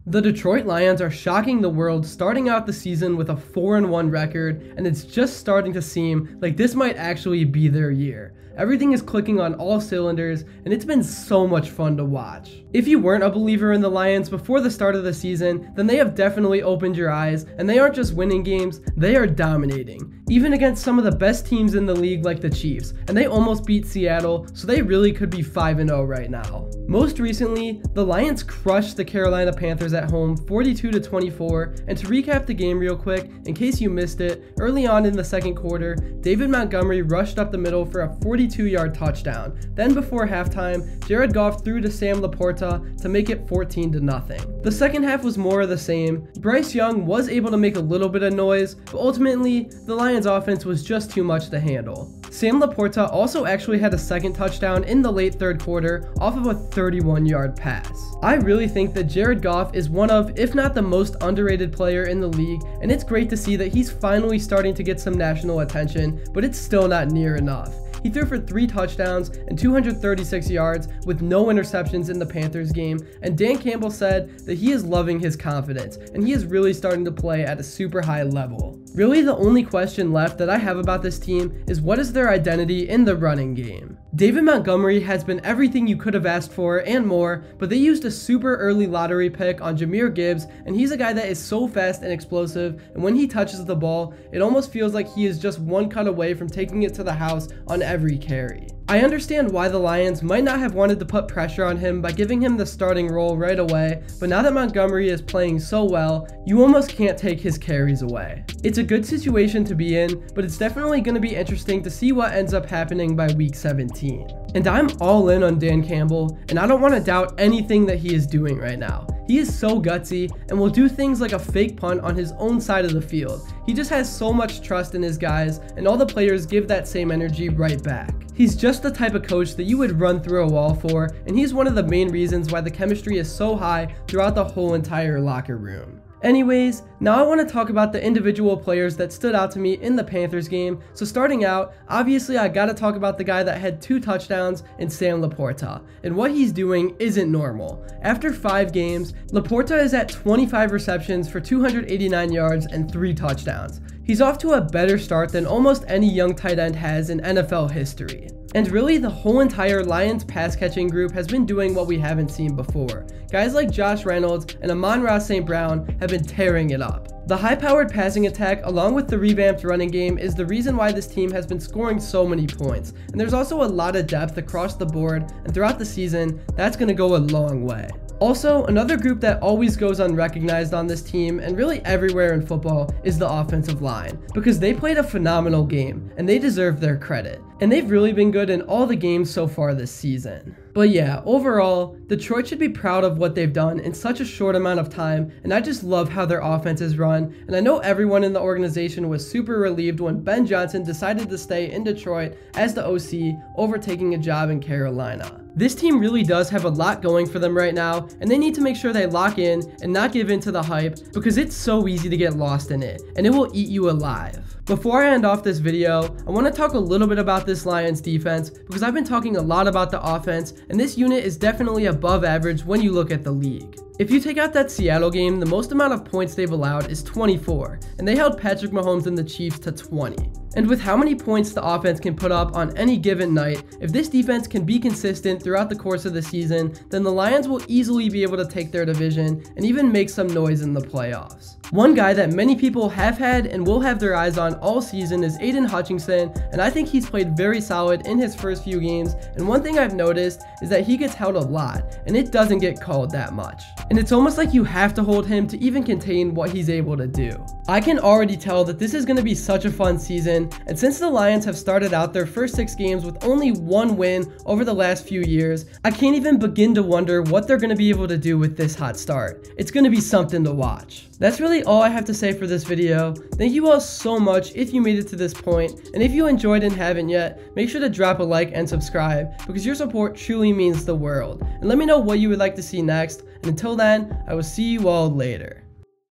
The Detroit Lions are shocking the world, starting out the season with a 4-1 record, and it's just starting to seem like this might actually be their year. Everything is clicking on all cylinders, and it's been so much fun to watch. If you weren't a believer in the Lions before the start of the season, then they have definitely opened your eyes, and they aren't just winning games, they are dominating. Even against some of the best teams in the league like the Chiefs, and they almost beat Seattle, so they really could be 5-0 right now. Most recently, the Lions crushed the Carolina Panthers at home 42-24, and to recap the game real quick, in case you missed it, early on in the second quarter, David Montgomery rushed up the middle for a 42-yard touchdown. Then before halftime, Jared Goff threw to Sam Laporta to make it 14-0. The second half was more of the same. Bryce Young was able to make a little bit of noise, but ultimately, the Lions offense was just too much to handle. Sam Laporta also actually had a second touchdown in the late third quarter off of a 31-yard pass. I really think that Jared Goff is one of, if not the most underrated player in the league, and it's great to see that he's finally starting to get some national attention, but it's still not near enough. He threw for 3 touchdowns and 236 yards with no interceptions in the Panthers game, and Dan Campbell said that he is loving his confidence, and he is really starting to play at a super high level. Really, the only question left that I have about this team is what is their identity in the running game? David Montgomery has been everything you could have asked for and more, but they used a super early lottery pick on Jahmyr Gibbs, and he's a guy that is so fast and explosive, and when he touches the ball, it almost feels like he is just one cut away from taking it to the house on every carry. I understand why the Lions might not have wanted to put pressure on him by giving him the starting role right away, but now that Montgomery is playing so well, you almost can't take his carries away. It's a good situation to be in, but it's definitely going to be interesting to see what ends up happening by week 17. And I'm all in on Dan Campbell, and I don't want to doubt anything that he is doing right now. He is so gutsy and will do things like a fake punt on his own side of the field. He just has so much trust in his guys, and all the players give that same energy right back. He's just the type of coach that you would run through a wall for, and he's one of the main reasons why the chemistry is so high throughout the whole entire locker room. Anyways, now I want to talk about the individual players that stood out to me in the Panthers game. So starting out, obviously I gotta talk about the guy that had 2 touchdowns in Sam Laporta, and what he's doing isn't normal. After 5 games, Laporta is at 25 receptions for 289 yards and 3 touchdowns. He's off to a better start than almost any young tight end has in NFL history. And really, the whole entire Lions pass catching group has been doing what we haven't seen before. Guys like Josh Reynolds and Amon-Ra St. Brown have been tearing it up. The high-powered passing attack along with the revamped running game is the reason why this team has been scoring so many points. And there's also a lot of depth across the board, and throughout the season, that's going to go a long way. Also, another group that always goes unrecognized on this team, and really everywhere in football, is the offensive line, because they played a phenomenal game, and they deserve their credit. And they've really been good in all the games so far this season. But yeah, overall, Detroit should be proud of what they've done in such a short amount of time, and I just love how their offense is run, and I know everyone in the organization was super relieved when Ben Johnson decided to stay in Detroit as the OC over taking a job in Carolina. This team really does have a lot going for them right now, and they need to make sure they lock in and not give in to the hype, because it's so easy to get lost in it, and it will eat you alive. Before I end off this video, I want to talk a little bit about this Lions defense, because I've been talking a lot about the offense, and this unit is definitely above average when you look at the league. If you take out that Seattle game, the most amount of points they've allowed is 24, and they held Patrick Mahomes and the Chiefs to 20. And with how many points the offense can put up on any given night, if this defense can be consistent throughout the course of the season, then the Lions will easily be able to take their division and even make some noise in the playoffs. One guy that many people have had and will have their eyes on all season is Aiden Hutchinson, and I think he's played very solid in his first few games, and one thing I've noticed is that he gets held a lot, and it doesn't get called that much. And it's almost like you have to hold him to even contain what he's able to do. I can already tell that this is going to be such a fun season, and since the Lions have started out their first 6 games with only 1 win over the last few years, I can't even begin to wonder what they're going to be able to do with this hot start. It's going to be something to watch. That's really all I have to say for this video. Thank you all so much if you made it to this point, and if you enjoyed and haven't yet, make sure to drop a like and subscribe, because your support truly means the world. And let me know what you would like to see next, and until then, I will see you all later.